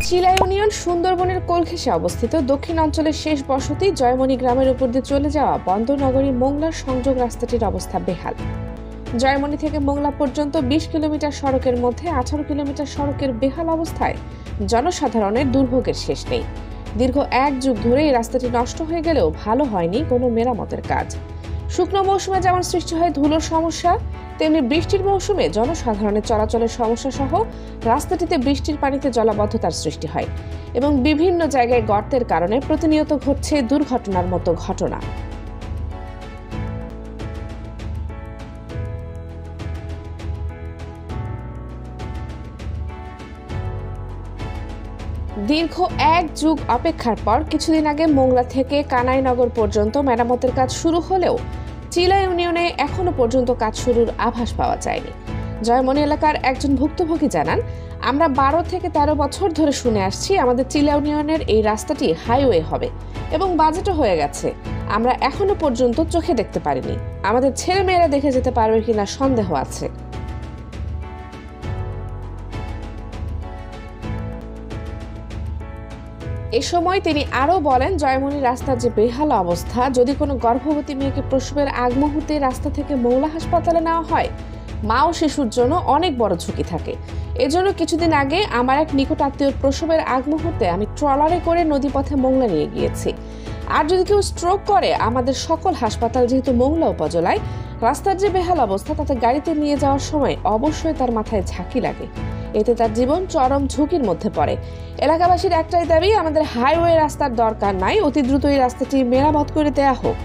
চিলা union সুন্দরবনের কোল ঘেঁষে অবস্থিত দক্ষিণ অঞ্চলের শেষ বসতি জয়মণি গ্রামের উপর দিয়ে চলে যাওয়া বন্দরনগরী মোংলার সংযোগ রাস্তাটির অবস্থা বেহাল। জয়মণি থেকে মোংলা পর্যন্ত ২০ কিলোমিটার সড়কের মধ্যে ১৮ কিলোমিটার সড়কের বেহাল অবস্থায় জনসাধারণের দুর্ভোগের শেষ নেই। দীর্ঘ ১ যুগ ধরে এই রাস্তাটি নষ্ট হয়ে গেলেও ভালো হয়নি কোনো মেরামতের কাজ। শুকনো মৌসুমে যেমন সৃষ্টি হয় ধুলোর সমস্যা, তেমনি বৃষ্টির মৌসুমে জনসাধারণের চলাচলের সমস্যা সহ রাস্তাটিতে বৃষ্টির পানিতে জলাবদ্ধতার সৃষ্টি হয় এবং বিভিন্ন জায়গায় গর্তের কারণে প্রতিনিয়ত ঘটছে দুর্ঘটনার মতো ঘটনা। দীর্ঘ ১ যুগ অপেক্ষার পর কিছুদিন আগে মোংলা থেকে কানাইনগর পর্যন্ত মেরামতের কাজ শুরু হলেও চিলা ইউনিয়নে এখনো পর্যন্ত কাজ শুরুর আভাস পাওয়া যায়নি। জয়মণি এলাকার একজন ভুক্তভোগী জানান, আমরা ১২ থেকে ১৩ বছর ধরে শুনে আসছি আমাদের চিলা ইউনিয়নের এই রাস্তাটি হাইওয়ে হবে এবং বাজেটও হয়ে গেছে। আমরা এখনো পর্যন্ত চোখে দেখতে পারিনি। আমাদের ছেলেমেয়েরা দেখে যেতে পারবে কিনা সন্দেহ আছে। এ সময় তিনি আরও বলেন, জয়মণি রাস্তার যে বেহাল অবস্থা, যদি কোনো গর্ভবতী মেয়েকে প্রসবের আগ মুহূর্তে রাস্তা থেকে মোংলা হাসপাতালে নেওয়া হয়, মা ও শিশুর জন্য অনেক বড় ঝুঁকি থাকে। এজন্য কিছুদিন আগে আমার এক নিকট আত্মীয়র প্রসবের আগ মুহূর্তে আমি ট্রলারে করে নদীপথে মোংলা নিয়ে গিয়েছি। আর যদি কেউ স্ট্রোক করে, আমাদের সকল হাসপাতাল যেহেতু মোংলা উপজেলায়, রাস্তার যে বেহাল অবস্থা তাতে গাড়িতে নিয়ে যাওয়ার সময় অবশ্যই তার মাথায় ঝাঁকি লাগে। এতে তার জীবন চরম ঝুঁকির মধ্যে পড়ে। এলাকাবাসীর একটাই দাবি, আমাদের হাইওয়ে রাস্তার দরকার নাই, অতি দ্রুত এই রাস্তাটি মেরামত করে দেয়া হোক।